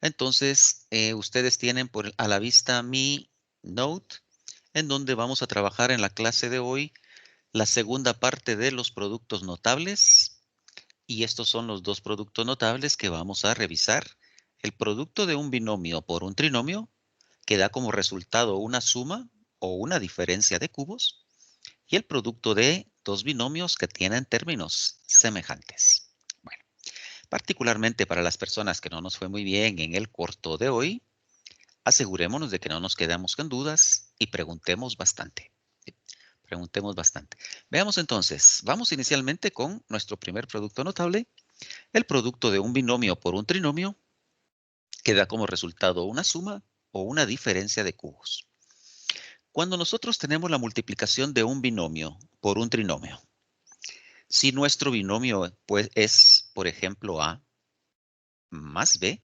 Entonces, ustedes tienen a la vista mi note, en donde vamos a trabajar en la clase de hoy la segunda parte de los productos notables. Y estos son los dos productos notables que vamos a revisar. El producto de un binomio por un trinomio, que da como resultado una suma o una diferencia de cubos, y el producto de dos binomios que tienen términos semejantes. Bueno, particularmente para las personas que no nos fue muy bien en el corto de hoy, asegurémonos de que no nos quedemos con dudas y preguntemos bastante. ¿Sí? Preguntemos bastante. Veamos entonces, vamos inicialmente con nuestro primer producto notable, el producto de un binomio por un trinomio, que da como resultado una suma o una diferencia de cubos. Cuando nosotros tenemos la multiplicación de un binomio por un trinomio, si nuestro binomio pues, es, por ejemplo, A más B,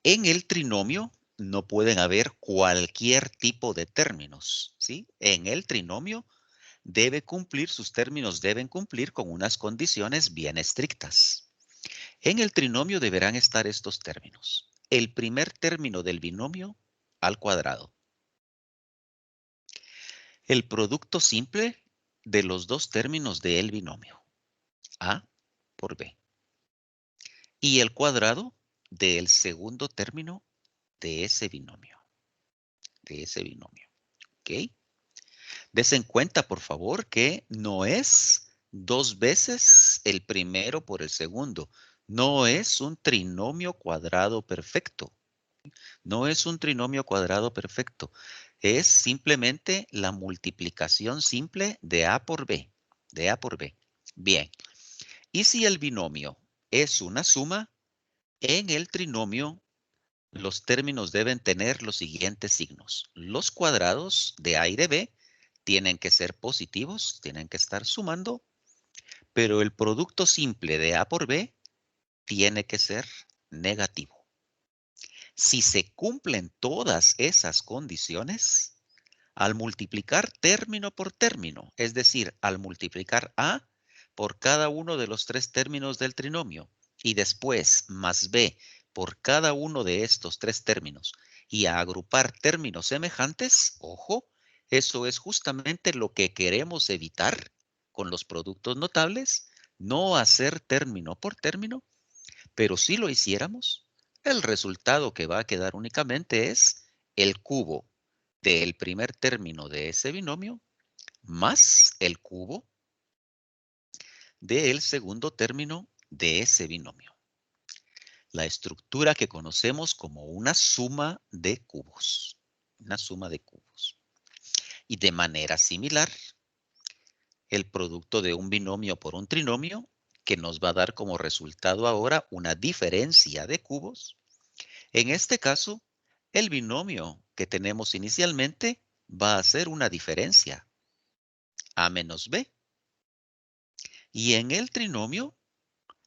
en el trinomio no pueden haber cualquier tipo de términos, ¿sí? En el trinomio sus términos deben cumplir con unas condiciones bien estrictas. En el trinomio deberán estar estos términos. El primer término del binomio al cuadrado. El producto simple de los dos términos del binomio. A por B. Y el cuadrado del segundo término de ese binomio. ¿Ok? Des en cuenta, por favor, que no es dos veces el primero por el segundo. No es un trinomio cuadrado perfecto. No es un trinomio cuadrado perfecto. Es simplemente la multiplicación simple de A por B. De A por B. Bien. Y si el binomio es una suma, en el trinomio los términos deben tener los siguientes signos. Los cuadrados de A y de B tienen que ser positivos, tienen que estar sumando, pero el producto simple de A por B tiene que ser negativo. Si se cumplen todas esas condiciones, al multiplicar término por término, es decir, al multiplicar A por cada uno de los tres términos del trinomio y después más B por cada uno de estos tres términos y a agrupar términos semejantes, ojo, eso es justamente lo que queremos evitar con los productos notables, no hacer término por término, pero si lo hiciéramos, el resultado que va a quedar únicamente es el cubo del primer término de ese binomio más el cubo del segundo término de ese binomio. La estructura que conocemos como una suma de cubos. Una suma de cubos. Y de manera similar, el producto de un binomio por un trinomio, que nos va a dar como resultado ahora una diferencia de cubos. En este caso, el binomio que tenemos inicialmente va a ser una diferencia, A menos B. Y en el trinomio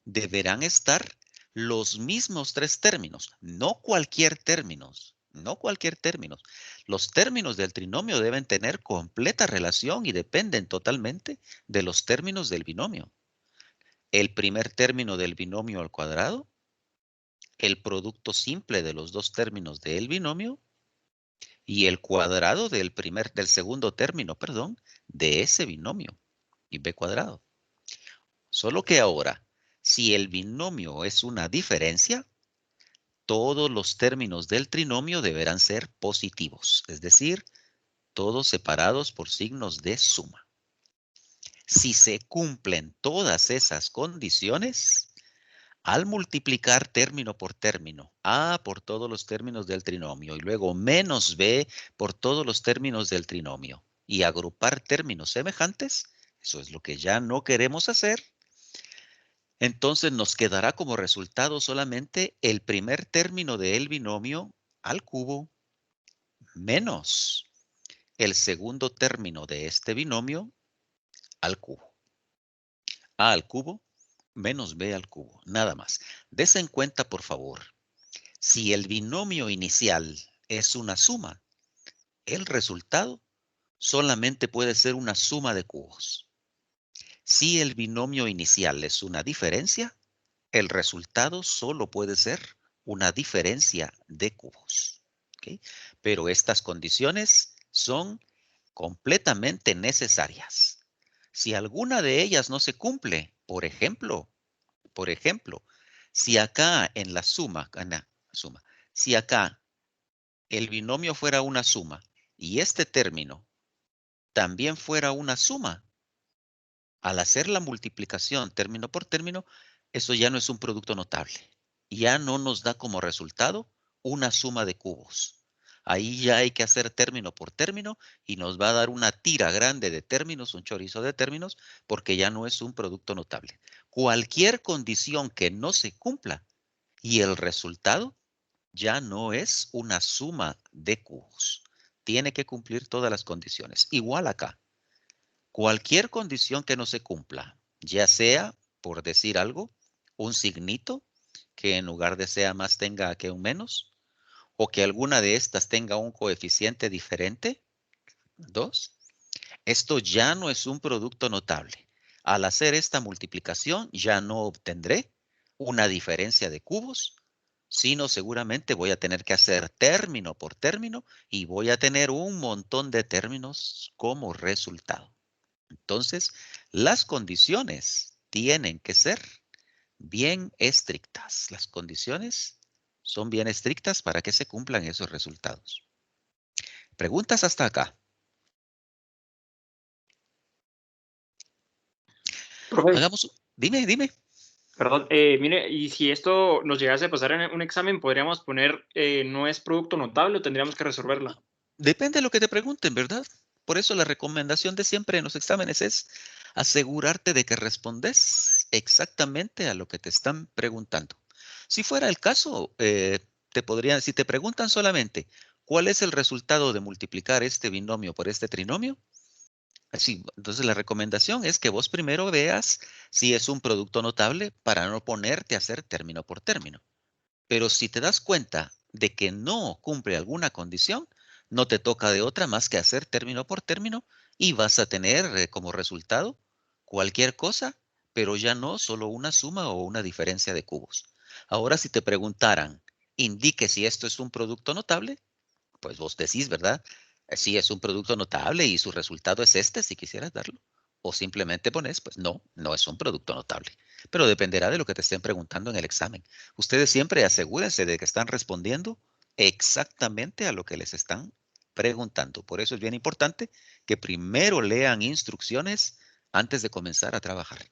deberán estar los mismos tres términos, no cualquier términos, no cualquier términos. Los términos del trinomio deben tener completa relación y dependen totalmente de los términos del binomio. El primer término del binomio al cuadrado, el producto simple de los dos términos del binomio y el cuadrado del segundo término, perdón, de ese binomio, y b cuadrado. Solo que ahora, si el binomio es una diferencia, todos los términos del trinomio deberán ser positivos, es decir, todos separados por signos de suma. Si se cumplen todas esas condiciones, al multiplicar término por término, A por todos los términos del trinomio y luego menos B por todos los términos del trinomio y agrupar términos semejantes, eso es lo que ya no queremos hacer, entonces nos quedará como resultado solamente el primer término del binomio al cubo menos el segundo término de este binomio al cubo. A al cubo menos B al cubo, nada más. Des en cuenta, por favor, si el binomio inicial es una suma, el resultado solamente puede ser una suma de cubos. Si el binomio inicial es una diferencia, el resultado solo puede ser una diferencia de cubos. ¿Ok? Pero estas condiciones son completamente necesarias. Si alguna de ellas no se cumple, por ejemplo, si acá en la suma, si acá el binomio fuera una suma y este término también fuera una suma, al hacer la multiplicación término por término, eso ya no es un producto notable. Ya no nos da como resultado una suma de cubos. Ahí ya hay que hacer término por término y nos va a dar una tira grande de términos, un chorizo de términos, porque ya no es un producto notable. Cualquier condición que no se cumpla y el resultado ya no es una suma de cubos. Tiene que cumplir todas las condiciones. Igual acá. Cualquier condición que no se cumpla, ya sea, por decir algo, un signito que en lugar de sea más tenga que un menos, o que alguna de estas tenga un coeficiente diferente, 2, esto ya no es un producto notable. Al hacer esta multiplicación ya no obtendré una diferencia de cubos, sino seguramente voy a tener que hacer término por término y voy a tener un montón de términos como resultado. Entonces, las condiciones tienen que ser bien estrictas. Las condiciones son bien estrictas para que se cumplan esos resultados. ¿Preguntas hasta acá? Profe, Dime. perdón, mire, y si esto nos llegase a pasar en un examen, podríamos poner no es producto notable o tendríamos que resolverlo. Depende de lo que te pregunten, ¿verdad? Por eso la recomendación de siempre en los exámenes es asegurarte de que respondes exactamente a lo que te están preguntando. Si fuera el caso, si te preguntan solamente cuál es el resultado de multiplicar este binomio por este trinomio, así, entonces la recomendación es que vos primero veas si es un producto notable para no ponerte a hacer término por término. Pero si te das cuenta de que no cumple alguna condición, no te toca de otra más que hacer término por término y vas a tener como resultado cualquier cosa, pero ya no solo una suma o una diferencia de cubos. Ahora, si te preguntaran, indique si esto es un producto notable, pues vos decís, ¿verdad? Sí, es un producto notable y su resultado es este, si quisieras darlo. O simplemente pones, pues no, no es un producto notable. Pero dependerá de lo que te estén preguntando en el examen. Ustedes siempre asegúrense de que están respondiendo exactamente a lo que les están preguntando. Por eso es bien importante que primero lean instrucciones antes de comenzar a trabajar.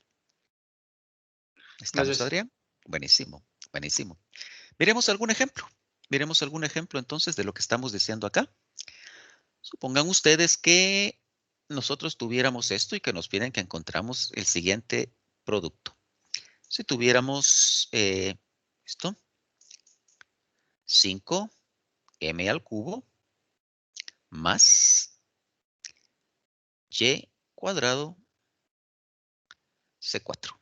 ¿Estamos, Gracias. Adrián? Buenísimo, buenísimo. Miremos algún ejemplo. Miremos algún ejemplo entonces de lo que estamos diciendo acá. Supongan ustedes que nosotros tuviéramos esto y que nos piden que encontramos el siguiente producto. Si tuviéramos esto, 5m al cubo más y cuadrado c4.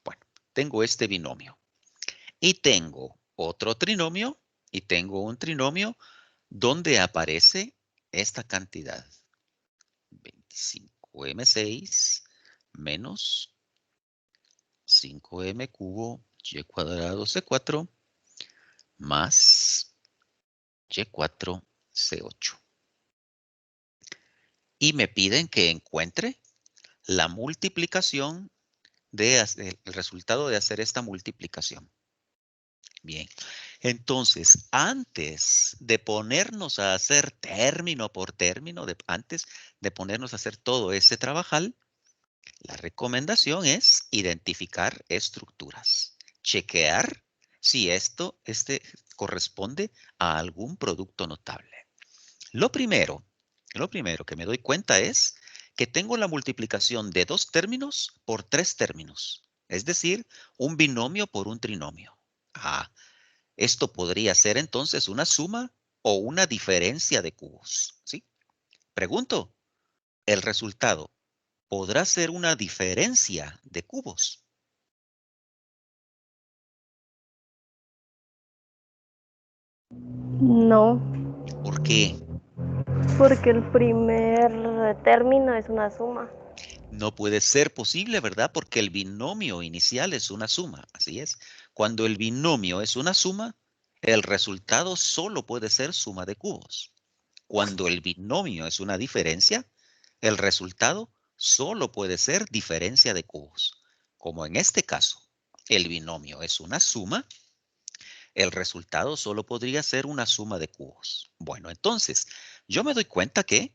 Bueno, tengo este binomio y tengo otro trinomio y tengo un trinomio donde aparece esta cantidad, 25m6 menos 5m cubo y cuadrado c4 más y4 c8. Y me piden que encuentre la multiplicación el resultado de hacer esta multiplicación. Bien, entonces, antes de ponernos a hacer término por término, antes de ponernos a hacer todo ese trabajal, la recomendación es identificar estructuras, chequear si este corresponde a algún producto notable. Lo primero, lo primero que me doy cuenta es que tengo la multiplicación de dos términos por tres términos, es decir, un binomio por un trinomio. Ah, esto podría ser entonces una suma o una diferencia de cubos, ¿sí? Pregunto, ¿el resultado podrá ser una diferencia de cubos? No, ¿Por qué? porque el primer término es una suma. No puede ser posible, ¿verdad? Porque el binomio inicial es una suma. Así es. Cuando el binomio es una suma, el resultado solo puede ser suma de cubos. Cuando el binomio es una diferencia, el resultado solo puede ser diferencia de cubos. Como en este caso, el binomio es una suma, el resultado solo podría ser una suma de cubos. Bueno, entonces, yo me doy cuenta que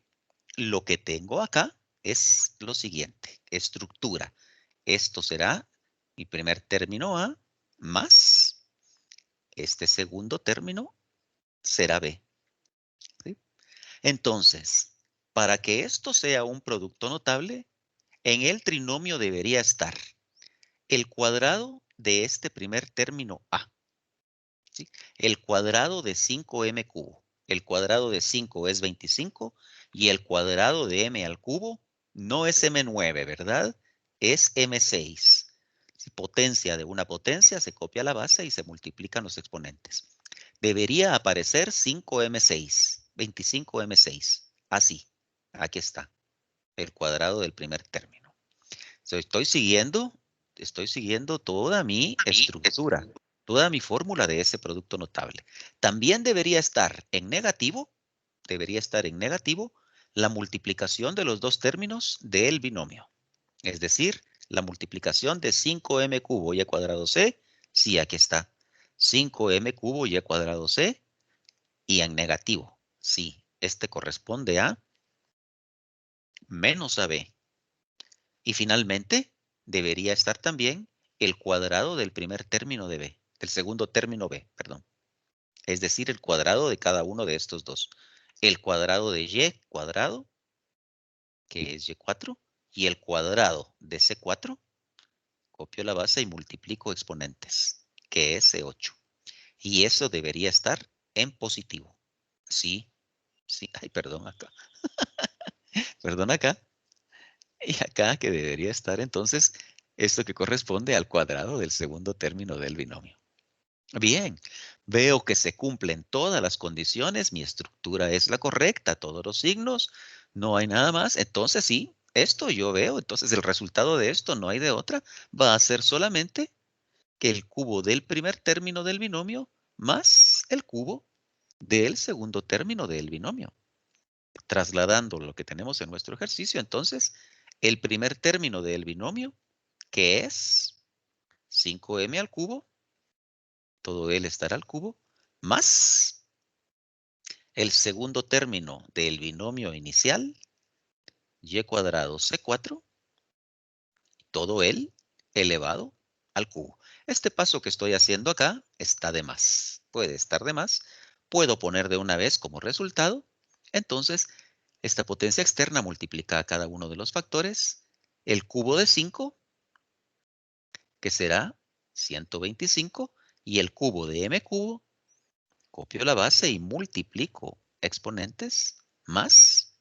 lo que tengo acá es lo siguiente, estructura. Esto será mi primer término A más este segundo término será B. ¿Sí? Entonces, para que esto sea un producto notable, en el trinomio debería estar el cuadrado de este primer término A. ¿Sí? El cuadrado de 5m cubo. El cuadrado de 5 es 25 y el cuadrado de m al cubo no es m9, ¿verdad? Es m6. Si potencia de una potencia, se copia la base y se multiplican los exponentes. Debería aparecer 5m6, 25m6. Así, aquí está, el cuadrado del primer término. So, estoy siguiendo toda mi estructura, toda mi fórmula de ese producto notable. También debería estar en negativo la multiplicación de los dos términos del binomio. Es decir, la multiplicación de 5m cubo y cuadrado c, sí, aquí está. 5m cubo y cuadrado c, y en negativo, sí, este corresponde a menos AB. Y finalmente, debería estar también el cuadrado del primer término de B, del segundo término B, perdón. Es decir, el cuadrado de cada uno de estos dos. El cuadrado de Y cuadrado, que es Y4, y el cuadrado de C4, copio la base y multiplico exponentes, que es C8. Y eso debería estar en positivo. Sí, sí, ay, perdón acá. Perdón acá. Y acá que debería estar entonces esto que corresponde al cuadrado del segundo término del binomio. Bien, veo que se cumplen todas las condiciones, mi estructura es la correcta, todos los signos, no hay nada más. Entonces sí, esto yo veo, entonces el resultado de esto no hay de otra, va a ser solamente que el cubo del primer término del binomio más el cubo del segundo término del binomio. Trasladando lo que tenemos en nuestro ejercicio, entonces, el primer término del binomio, que es 5m al cubo, todo él estará al cubo, más el segundo término del binomio inicial, y cuadrado c4, todo él elevado al cubo. Este paso que estoy haciendo acá está de más, puede estar de más. Puedo poner de una vez como resultado, entonces, esta potencia externa multiplica a cada uno de los factores, el cubo de 5, que será 125, y el cubo de m cubo, copio la base y multiplico exponentes, más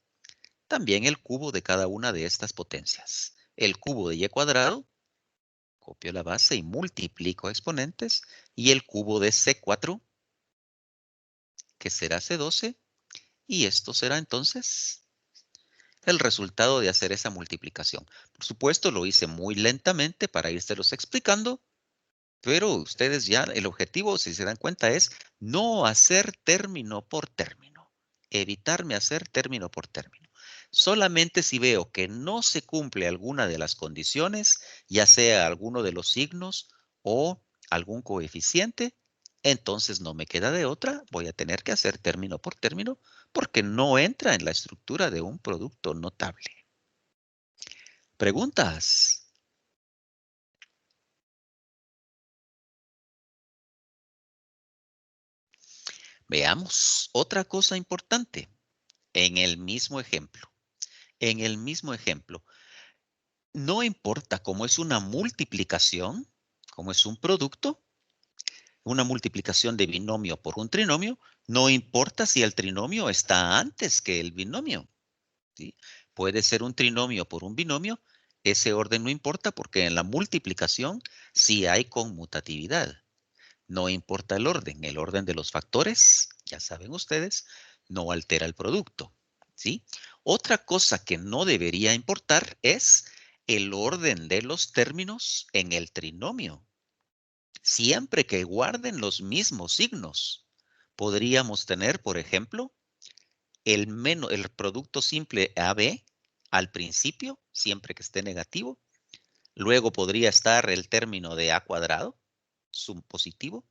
también el cubo de cada una de estas potencias. El cubo de y cuadrado, copio la base y multiplico exponentes, y el cubo de c4, que será c12, y esto será entonces el resultado de hacer esa multiplicación. Por supuesto, lo hice muy lentamente para irselos explicando, pero ustedes ya, el objetivo, si se dan cuenta, es no hacer término por término, evitarme hacer término por término. Solamente si veo que no se cumple alguna de las condiciones, ya sea alguno de los signos o algún coeficiente, entonces no me queda de otra, voy a tener que hacer término por término porque no entra en la estructura de un producto notable. ¿Preguntas? Veamos otra cosa importante en el mismo ejemplo. En el mismo ejemplo, no importa cómo es una multiplicación, cómo es un producto, una multiplicación de binomio por un trinomio, no importa si el trinomio está antes que el binomio. ¿Sí? Puede ser un trinomio por un binomio, ese orden no importa porque en la multiplicación sí hay conmutatividad. No importa el orden de los factores, ya saben ustedes, no altera el producto. ¿Sí? Otra cosa que no debería importar es el orden de los términos en el trinomio. Siempre que guarden los mismos signos, podríamos tener, por ejemplo, el producto simple AB al principio, siempre que esté negativo. Luego podría estar el término de A cuadrado, sum positivo,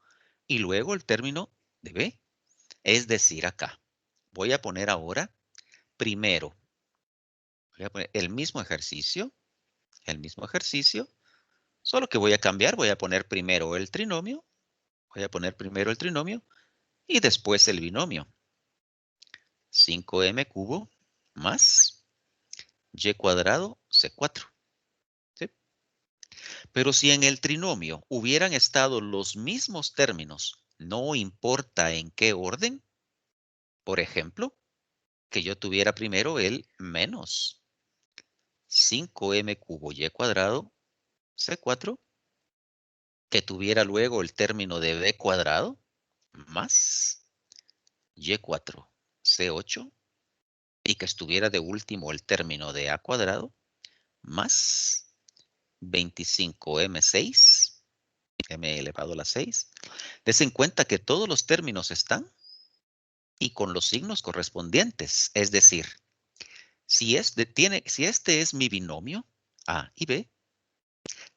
y luego el término de B. Es decir, acá, voy a poner ahora, primero, voy a poner el mismo ejercicio, solo que voy a cambiar, voy a poner primero el trinomio, y después el binomio. 5m cubo más y cuadrado c4. ¿Sí? Pero si en el trinomio hubieran estado los mismos términos, no importa en qué orden, por ejemplo, que yo tuviera primero el menos 5m cubo y cuadrado c4, que tuviera luego el término de b cuadrado más y4 c8 y que estuviera de último el término de a cuadrado más 25m6, m elevado a la 6. Des en cuenta que todos los términos están y con los signos correspondientes. Es decir, si este es mi binomio, A y B,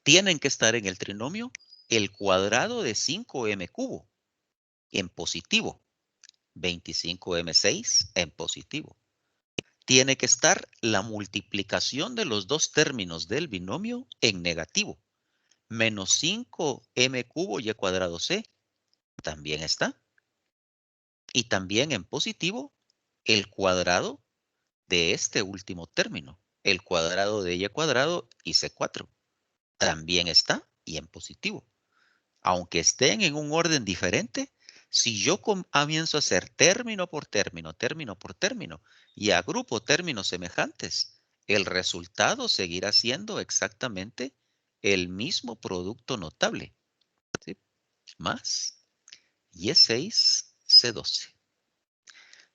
tienen que estar en el trinomio el cuadrado de 5m cubo en positivo, 25m6 en positivo. Tiene que estar la multiplicación de los dos términos del binomio en negativo, menos 5m cubo y cuadrado c, también está. Y también en positivo, el cuadrado de este último término, el cuadrado de y cuadrado y c4, también está y en positivo. Aunque estén en un orden diferente, si yo comienzo a hacer término por término, y agrupo términos semejantes, el resultado seguirá siendo exactamente el mismo producto notable. ¿Sí? Más y6, c12.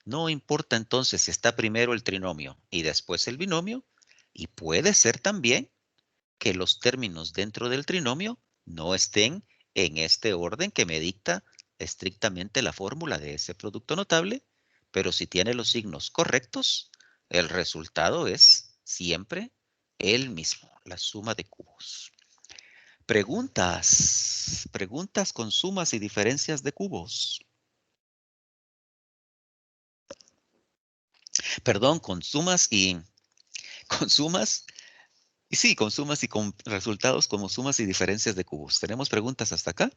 No importa entonces si está primero el trinomio y después el binomio, y puede ser también que los términos dentro del trinomio no estén en este orden que me dicta estrictamente la fórmula de ese producto notable, pero si tiene los signos correctos, el resultado es siempre el mismo, la suma de cubos. Preguntas con sumas y diferencias de cubos. Perdón, con sumas y con sumas. Y sí, con sumas y con resultados como sumas y diferencias de cubos. ¿Tenemos preguntas hasta acá?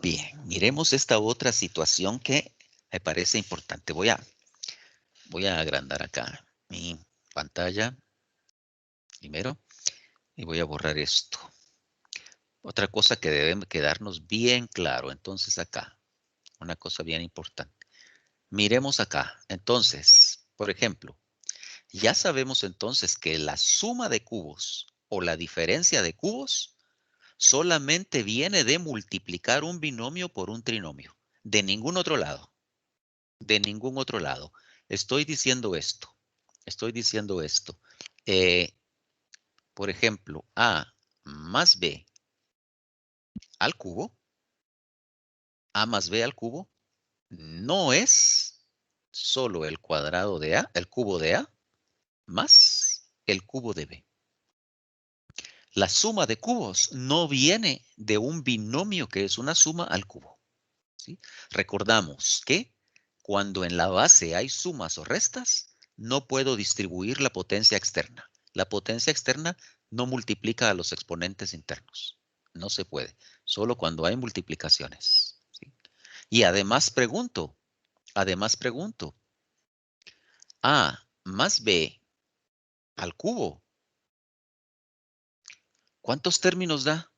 Bien, miremos esta otra situación que me parece importante. Voy a agrandar acá mi pantalla primero y voy a borrar esto. Otra cosa que debe quedarnos bien claro. Entonces acá, una cosa bien importante. Miremos acá. Entonces, por ejemplo, ya sabemos entonces que la suma de cubos o la diferencia de cubos solamente viene de multiplicar un binomio por un trinomio. De ningún otro lado. De ningún otro lado. Estoy diciendo esto. Eh, por ejemplo, A más B al cubo. A más B al cubo no es solo el cuadrado de A, el cubo de A, más el cubo de B. La suma de cubos no viene de un binomio que es una suma al cubo. ¿Sí? Recordamos que cuando en la base hay sumas o restas, no puedo distribuir la potencia externa. La potencia externa no multiplica a los exponentes internos. No se puede. Solo cuando hay multiplicaciones. ¿Sí? Y además pregunto, A más B al cubo, ¿cuántos términos da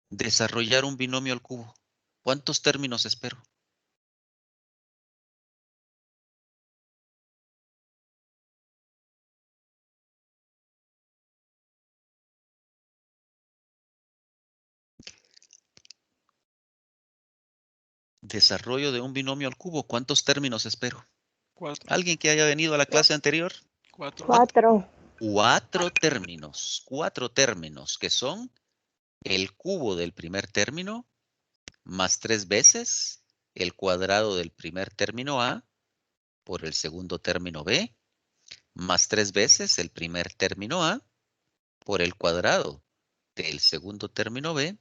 desarrollar un binomio al cubo? ¿Cuántos términos espero? Desarrollo de un binomio al cubo. ¿Cuántos términos espero? 4. ¿Alguien que haya venido a la clase anterior? 4. 4. Cuatro términos que son el cubo del primer término más 3 veces el cuadrado del primer término A por el segundo término B más 3 veces el primer término A por el cuadrado del segundo término B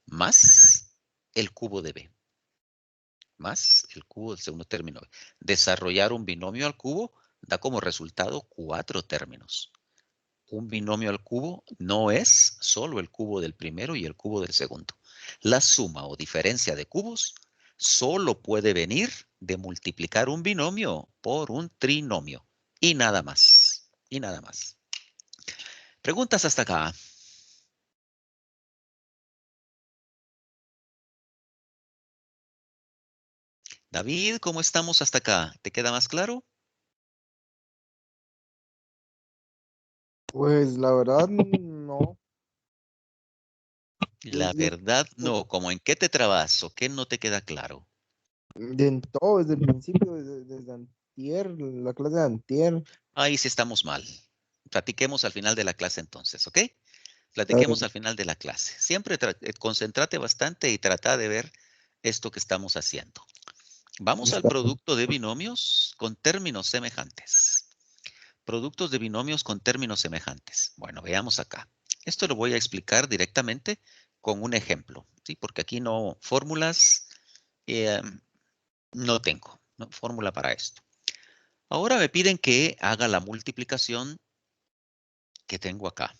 más el cubo de B más el cubo del segundo término B. Desarrollar un binomio al cubo da como resultado 4 términos. Un binomio al cubo no es solo el cubo del primero y el cubo del segundo. La suma o diferencia de cubos solo puede venir de multiplicar un binomio por un trinomio. Y nada más. Y nada más. ¿Preguntas hasta acá? David, ¿cómo estamos hasta acá? ¿Te queda más claro? Pues la verdad, no. La verdad, no. ¿Cómo en qué te trabas o qué no te queda claro? En todo, desde el principio, desde antier, la clase de antier. Ahí sí estamos mal. Platiquemos al final de la clase entonces, ¿ok? A Platiquemos ver, al final de la clase. Siempre concéntrate bastante y trata de ver esto que estamos haciendo. Vamos al está. producto de binomios con términos semejantes. Productos de binomios con términos semejantes. Bueno, veamos acá. Esto lo voy a explicar directamente con un ejemplo, ¿sí? Porque aquí no fórmulas, no tengo, ¿no? Fórmula para esto. Ahora me piden que haga la multiplicación que tengo acá.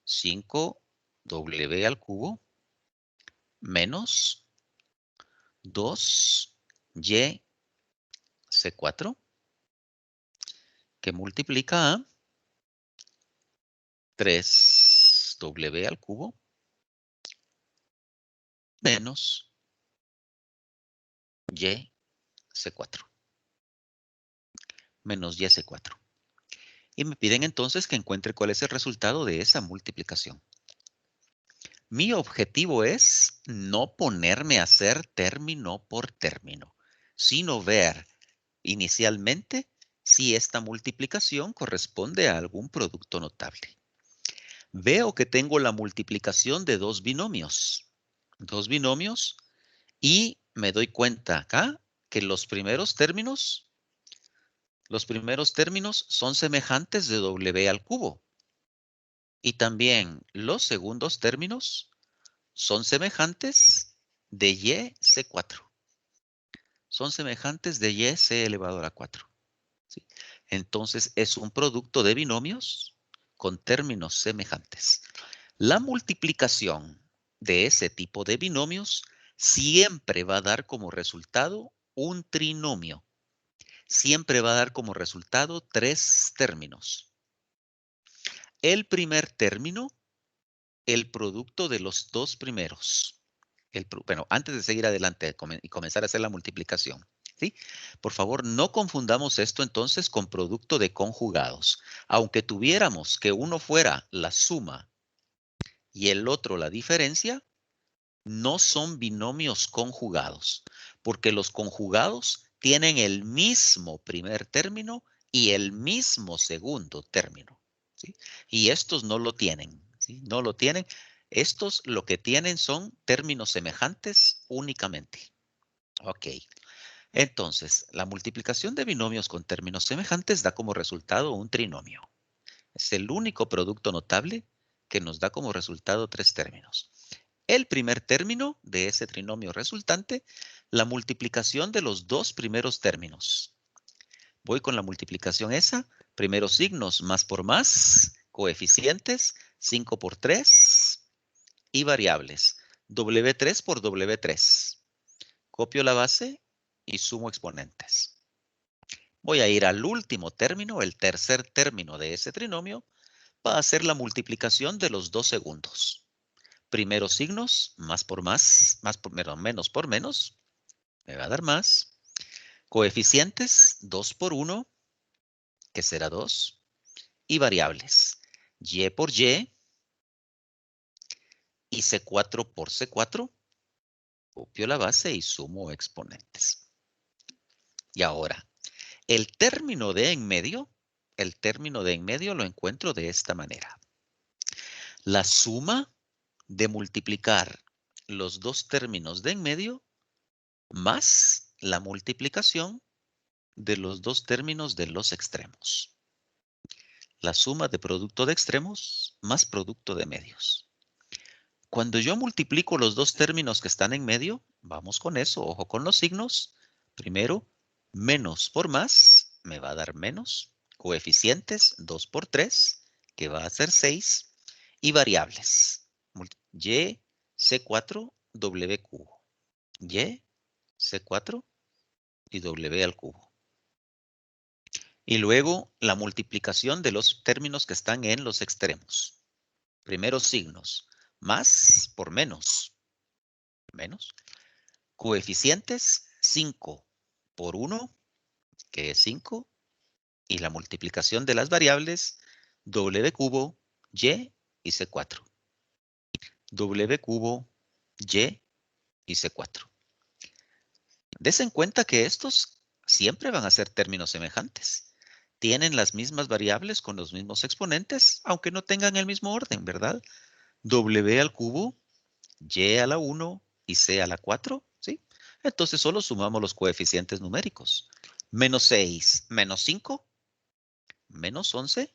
5w al cubo menos 2y c4 que multiplica a 3w al cubo menos y c4 menos y c4. Y me piden entonces que encuentre cuál es el resultado de esa multiplicación. Mi objetivo es no ponerme a hacer término por término, sino ver inicialmente si esta multiplicación corresponde a algún producto notable. Veo que tengo la multiplicación de dos binomios. Y me doy cuenta acá que los primeros términos son semejantes de w al cubo. Y también los segundos términos son semejantes de y c4. Son semejantes de y c elevado a la 4. ¿Sí? Entonces es un producto de binomios con términos semejantes. La multiplicación de ese tipo de binomios siempre va a dar como resultado un trinomio. Siempre va a dar como resultado 3 términos. El primer término, el producto de los dos primeros. Bueno, antes de seguir adelante y comenzar a hacer la multiplicación, ¿sí? Por favor, no confundamos esto entonces con producto de conjugados. Aunque tuviéramos que uno fuera la suma y el otro la diferencia, no son binomios conjugados, porque los conjugados tienen el mismo primer término y el mismo segundo término, ¿sí? Y estos no lo tienen, ¿sí? No lo tienen. Estos lo que tienen son términos semejantes únicamente. Ok. Entonces, la multiplicación de binomios con términos semejantes da como resultado un trinomio. Es el único producto notable que nos da como resultado 3 términos. El primer término de ese trinomio resultante, la multiplicación de los dos primeros términos. Voy con la multiplicación esa, primeros signos, más por más, coeficientes, 5 por 3 y variables, W3 por W3. Copio la base y sumo exponentes. Voy a ir al último término, el tercer término de ese trinomio, para hacer la multiplicación de los dos segundos. Primeros signos, más por más, menos por menos, me va a dar más. Coeficientes, 2 por 1, que será 2. Y variables, y por y C4 por C4, Copio la base y sumo exponentes. Y ahora, el término de en medio lo encuentro de esta manera. La suma de multiplicar los dos términos de en medio más la multiplicación de los dos términos de los extremos. La suma de producto de extremos más producto de medios. Cuando yo multiplico los dos términos que están en medio, vamos con eso, ojo con los signos. Primero, menos por más me va a dar menos. Coeficientes, 2 por 3, que va a ser 6. Y variables, y, C4, W cubo. Y, C4 y W al cubo. Y luego la multiplicación de los términos que están en los extremos. Primeros signos, más por menos. Menos. Coeficientes, 5 por 1, que es 5. Y la multiplicación de las variables, W cubo, Y y C4. W cubo, Y y C4. Des en cuenta que estos siempre van a ser términos semejantes. Tienen las mismas variables con los mismos exponentes, aunque no tengan el mismo orden, ¿verdad? W al cubo, Y a la 1 y C a la 4, ¿sí? Entonces solo sumamos los coeficientes numéricos. Menos 6, menos 5, menos 11.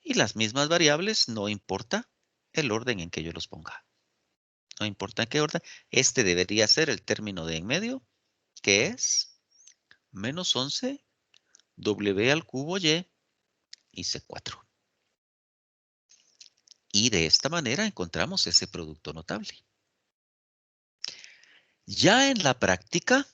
Y las mismas variables, no importa el orden en que yo los ponga. No importa en qué orden. Este debería ser el término de en medio, que es menos 11, W al cubo Y y C4. Y de esta manera encontramos ese producto notable. Ya en la práctica,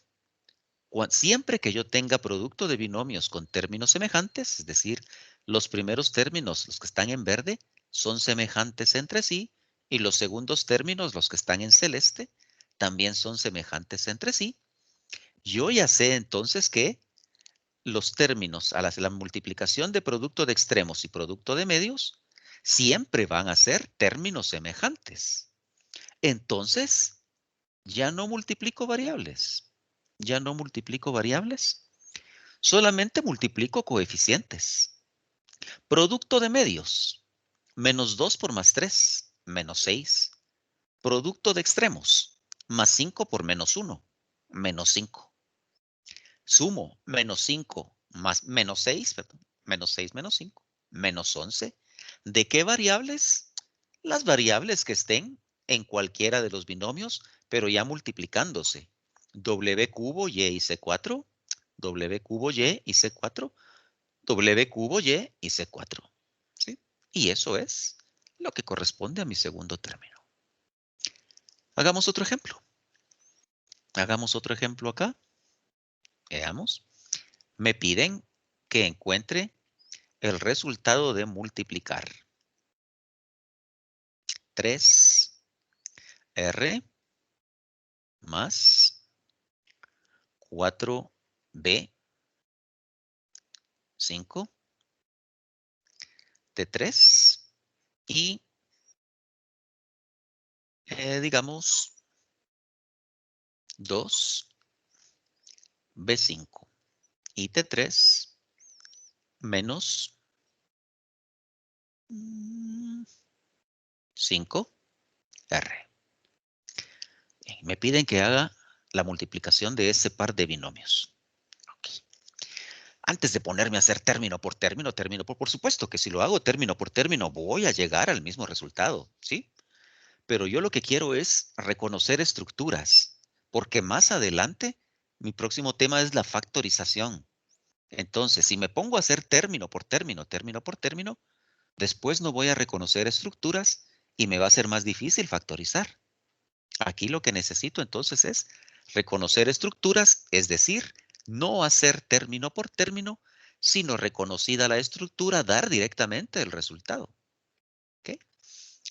siempre que yo tenga producto de binomios con términos semejantes, es decir, los primeros términos, los que están en verde, son semejantes entre sí, y los segundos términos, los que están en celeste, también son semejantes entre sí. Yo ya sé entonces que los términos a la multiplicación de producto de extremos y producto de medios siempre van a ser términos semejantes. Entonces, ya no multiplico variables. Ya no multiplico variables. Solamente multiplico coeficientes. Producto de medios. Menos 2 por más 3, menos 6. Producto de extremos. Más 5 por menos 1, menos 5. Sumo menos 5 más menos 6, perdón, menos 6 menos 5, menos 11. ¿De qué variables? Las variables que estén en cualquiera de los binomios, pero ya multiplicándose. W cubo Y y C4, W cubo Y y C4, W cubo Y y C4. ¿Sí? Y eso es lo que corresponde a mi segundo término. Hagamos otro ejemplo. Hagamos otro ejemplo acá. Veamos. Me piden que encuentre el resultado de multiplicar 3R más 4B 5 T3 y digamos 2B5 y T3 menos 5R. Me piden que haga la multiplicación de ese par de binomios. Okay. Antes de ponerme a hacer término por supuesto que si lo hago término por término voy a llegar al mismo resultado, ¿sí? Pero yo lo que quiero es reconocer estructuras, porque más adelante mi próximo tema es la factorización. Entonces, si me pongo a hacer término por término, después no voy a reconocer estructuras y me va a ser más difícil factorizar. Aquí lo que necesito entonces es reconocer estructuras, es decir, no hacer término por término, sino reconocida la estructura, dar directamente el resultado. ¿Okay?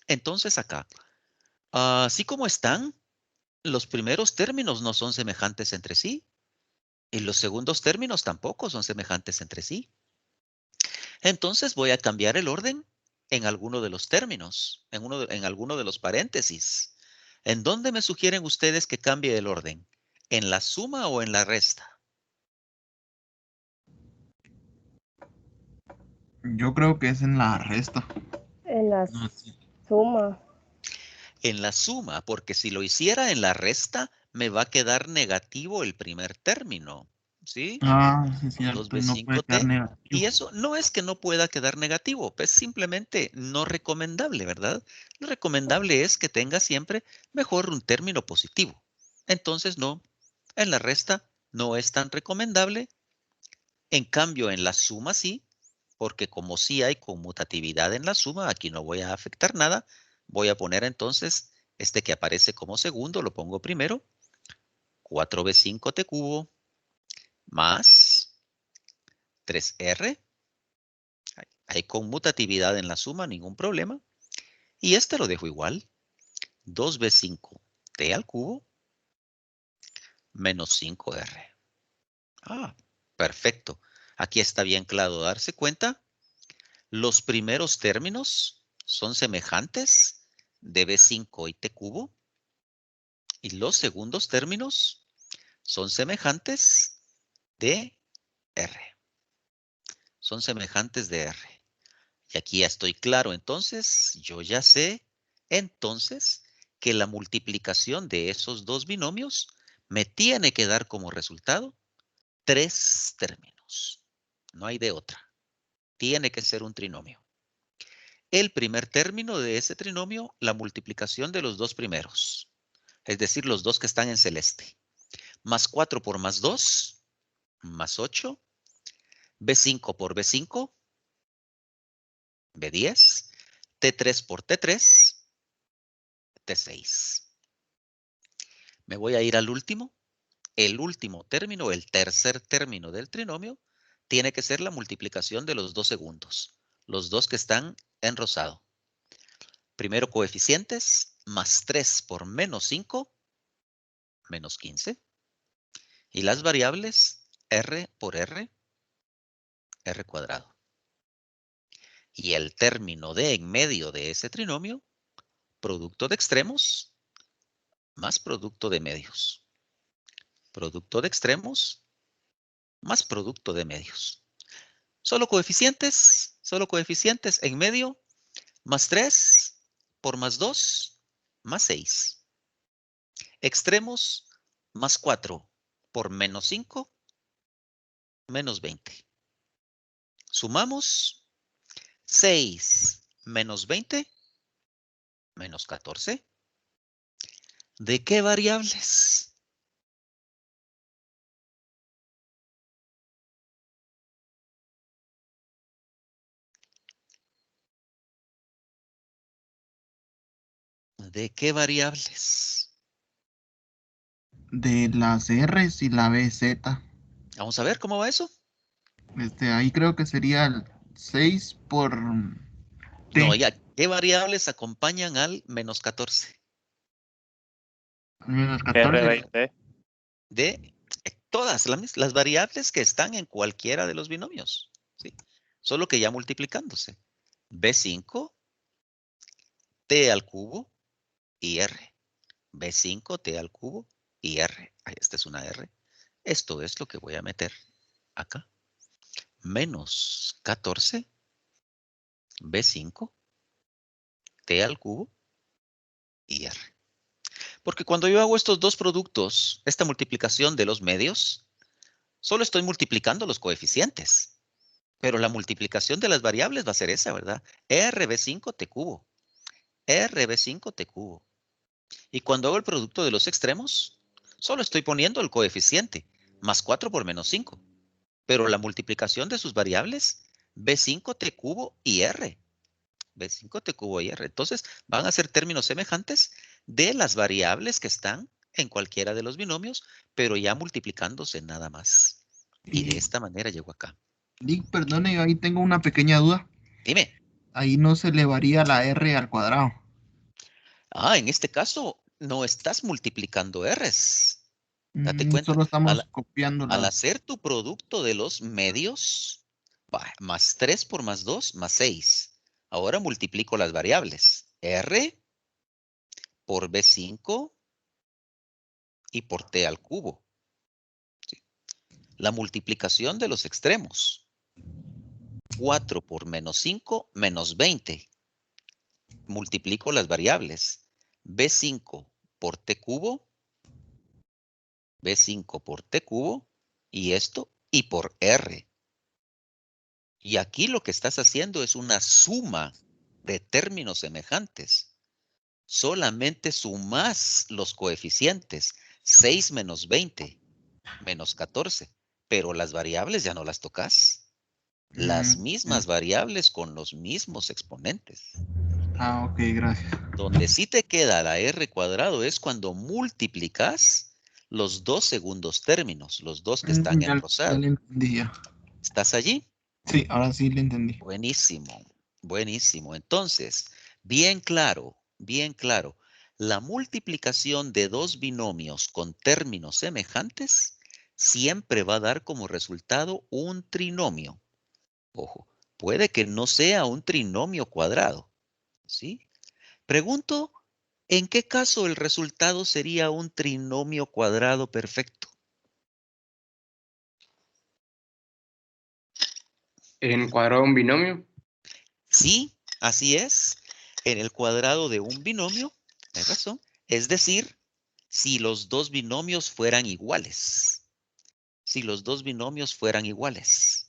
Entonces acá, así como están, los primeros términos no son semejantes entre sí y los segundos términos tampoco son semejantes entre sí. Entonces voy a cambiar el orden en alguno de los términos, en alguno de los paréntesis. ¿En dónde me sugieren ustedes que cambie el orden? ¿En la suma o en la resta? Yo creo que es en la resta. En la No sé. suma. En la suma, porque si lo hiciera en la resta, me va a quedar negativo el primer término, ¿sí? Ah, sí, es cierto. Y no puede quedar 2b5t. negativo. Y eso no es que no pueda quedar negativo, es simplemente no recomendable, ¿verdad? Lo recomendable es que tenga siempre mejor un término positivo. Entonces, no, en la resta no es tan recomendable. En cambio, en la suma sí, porque como sí hay conmutatividad en la suma, aquí no voy a afectar nada. Voy a poner entonces este que aparece como segundo, lo pongo primero. 4b5t cubo más 3r. Hay conmutatividad en la suma, ningún problema. Y este lo dejo igual. 2b5t al cubo menos 5r. Ah, perfecto. Aquí está bien claro darse cuenta. Los primeros términos son semejantes de b5 y t cubo. Y los segundos términos son semejantes de r. Son semejantes de r. Y aquí ya estoy claro, entonces, yo ya sé, entonces, que la multiplicación de esos dos binomios me tiene que dar como resultado 3 términos. No hay de otra. Tiene que ser un trinomio. El primer término de ese trinomio, la multiplicación de los dos primeros. Es decir, los dos que están en celeste. Más 4 por más 2, más 8. B5 por B5, B10. T3 por T3, T6. Me voy a ir al último. El último término, el tercer término del trinomio, tiene que ser la multiplicación de los dos segundos. Los dos que están en rosado. Primero coeficientes, más 3 por menos 5, menos 15. Y las variables, r por r, r cuadrado. Y el término de en medio de ese trinomio, producto de extremos, más producto de medios. Producto de extremos, más producto de medios. Solo coeficientes en medio, más 3 por más 2, más 6. Extremos, más 4 por menos 5, menos 20. Sumamos 6 menos 20, menos 14. ¿De qué variables? ¿De qué variables? De las R's y la BZ. Vamos a ver cómo va eso. Ahí creo que sería el 6 por T. No, ya, ¿qué variables acompañan al menos 14? Menos 14. R20. De todas las variables que están en cualquiera de los binomios. ¿Sí? Solo que ya multiplicándose. B5, T al cubo y R. B5, T al cubo y R. Esta es una R. Esto es lo que voy a meter acá. Menos 14, B5, T al cubo y R. Porque cuando yo hago estos dos productos, esta multiplicación de los medios, solo estoy multiplicando los coeficientes. Pero la multiplicación de las variables va a ser esa, ¿verdad? RB5T cubo. RB5T cubo. Y cuando hago el producto de los extremos, solo estoy poniendo el coeficiente, más 4 por menos 5. Pero la multiplicación de sus variables, B5T cubo y R. B5T cubo y R. Entonces, van a ser términos semejantes de las variables que están en cualquiera de los binomios, pero ya multiplicándose nada más. Y de esta manera llego acá. Dick, perdone, yo ahí tengo una pequeña duda. Dime. Ahí no se elevaría la R al cuadrado. En este caso, no estás multiplicando R's. Date cuenta, Solo estamos copiando al la... hacer tu producto de los medios, más 3 por más 2, más 6. Ahora multiplico las variables. R por B5 y por T al cubo. ¿Sí? La multiplicación de los extremos. 4 por menos 5, menos 20. Multiplico las variables. B5 por T cubo, B5 por T cubo, y esto, y por R. Y aquí lo que estás haciendo es una suma de términos semejantes. Solamente sumas los coeficientes. 6 menos 20, menos 14. Pero las variables ya no las tocas. Las mismas variables con los mismos exponentes. Ok, gracias. Donde sí te queda la R cuadrado es cuando multiplicas los dos segundos términos, los dos que están en Ya rosado. le entendí ya. ¿Estás allí? Sí, ahora sí le entendí. Buenísimo, buenísimo. Entonces, bien claro, bien claro. La multiplicación de dos binomios con términos semejantes siempre va a dar como resultado un trinomio. Ojo, puede que no sea un trinomio cuadrado, ¿sí? Pregunto, ¿en qué caso el resultado sería un trinomio cuadrado perfecto? En cuadrado de un binomio. Sí, así es. En el cuadrado de un binomio, hay razón. Es decir, si los dos binomios fueran iguales. Si los dos binomios fueran iguales.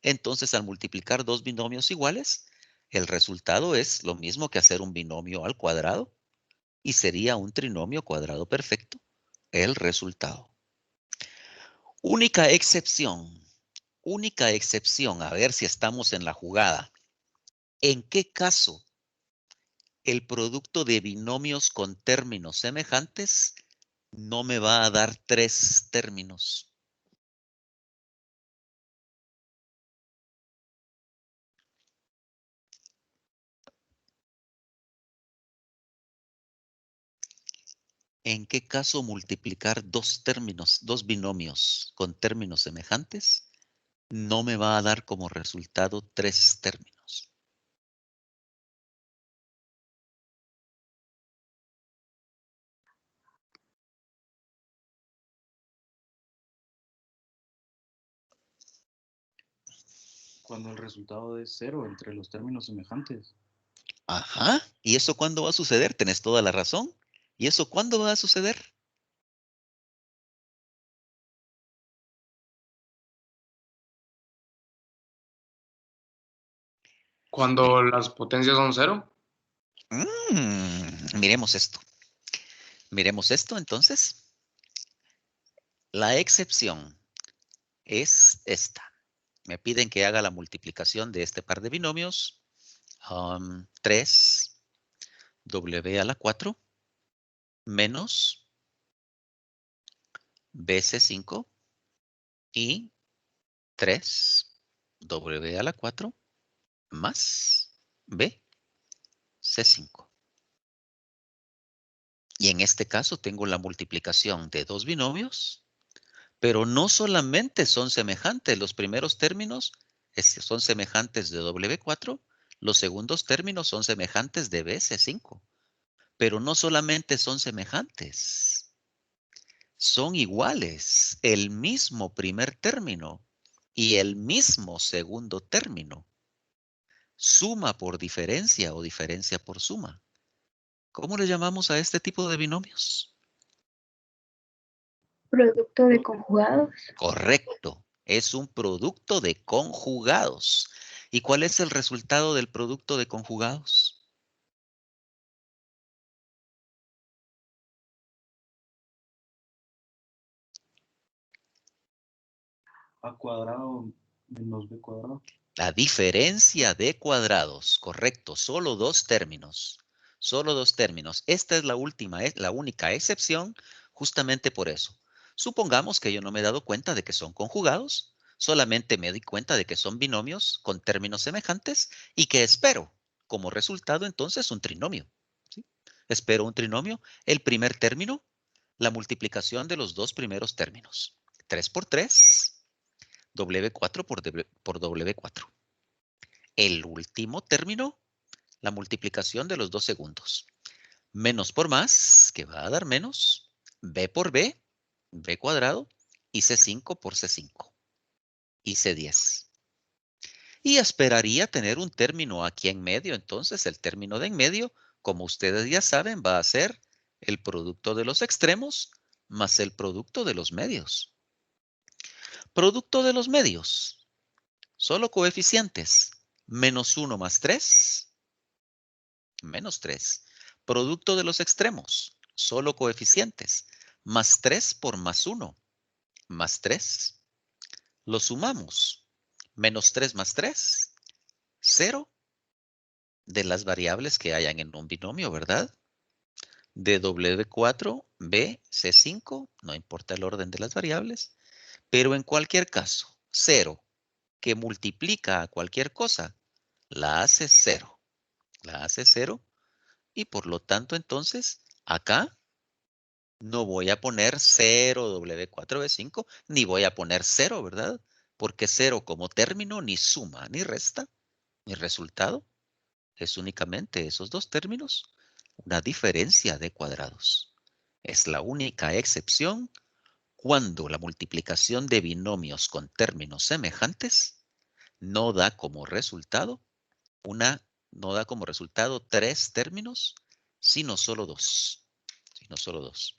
Entonces, al multiplicar dos binomios iguales, el resultado es lo mismo que hacer un binomio al cuadrado y sería un trinomio cuadrado perfecto el resultado. Única excepción, a ver si estamos en la jugada. ¿En qué caso el producto de binomios con términos semejantes no me va a dar tres términos? ¿En qué caso multiplicar dos binomios con términos semejantes no me va a dar como resultado tres términos? Cuando el resultado es cero entre los términos semejantes. Ajá. ¿Y eso cuándo va a suceder? Tenés toda la razón. ¿Y eso cuándo va a suceder? Cuando las potencias son cero. Miremos esto. Miremos esto entonces. La excepción es esta. Me piden que haga la multiplicación de este par de binomios. 3w a la 4 menos bc5 y 3w a la 4 más bc5. Y en este caso tengo la multiplicación de dos binomios, pero no solamente son semejantes. Los primeros términos son semejantes de W4, los segundos términos son semejantes de BC5. Pero no solamente son semejantes, son iguales. El mismo primer término y el mismo segundo término. Suma por diferencia o diferencia por suma. ¿Cómo le llamamos a este tipo de binomios? Producto de conjugados. Correcto. Es un producto de conjugados. ¿Y cuál es el resultado del producto de conjugados? A cuadrado menos b cuadrado. La diferencia de cuadrados. Correcto. Solo dos términos. Solo dos términos. Esta es la única excepción justamente por eso. Supongamos que yo no me he dado cuenta de que son conjugados. Solamente me doy cuenta de que son binomios con términos semejantes y que espero como resultado entonces un trinomio. ¿Sí? Espero un trinomio. El primer término, la multiplicación de los dos primeros términos. 3 por 3, W4 por W4. El último término, la multiplicación de los dos segundos. Menos por más, que va a dar menos. B por B, B cuadrado. Y C5 por C5. Y C10. Y esperaría tener un término aquí en medio. Entonces, el término de en medio, como ustedes ya saben, va a ser el producto de los extremos más el producto de los medios. Producto de los medios. Solo coeficientes. Menos 1 más 3. Menos 3. Producto de los extremos. Solo coeficientes. Más 3 por más 1. Más 3. Lo sumamos. Menos 3 más 3. 0 de las variables que hayan en un binomio, ¿verdad? De W4, B, C5, no importa el orden de las variables, pero en cualquier caso, 0 que multiplica a cualquier cosa, la hace 0. La hace 0 y por lo tanto entonces acá no voy a poner 0 W4B5 ni voy a poner 0, ¿verdad? Porque 0 como término ni suma ni resta. Mi resultado es únicamente esos dos términos, una diferencia de cuadrados. Es la única excepción cuando la multiplicación de binomios con términos semejantes no da como resultado no da como resultado 3 términos, sino solo 2. Sino solo 2.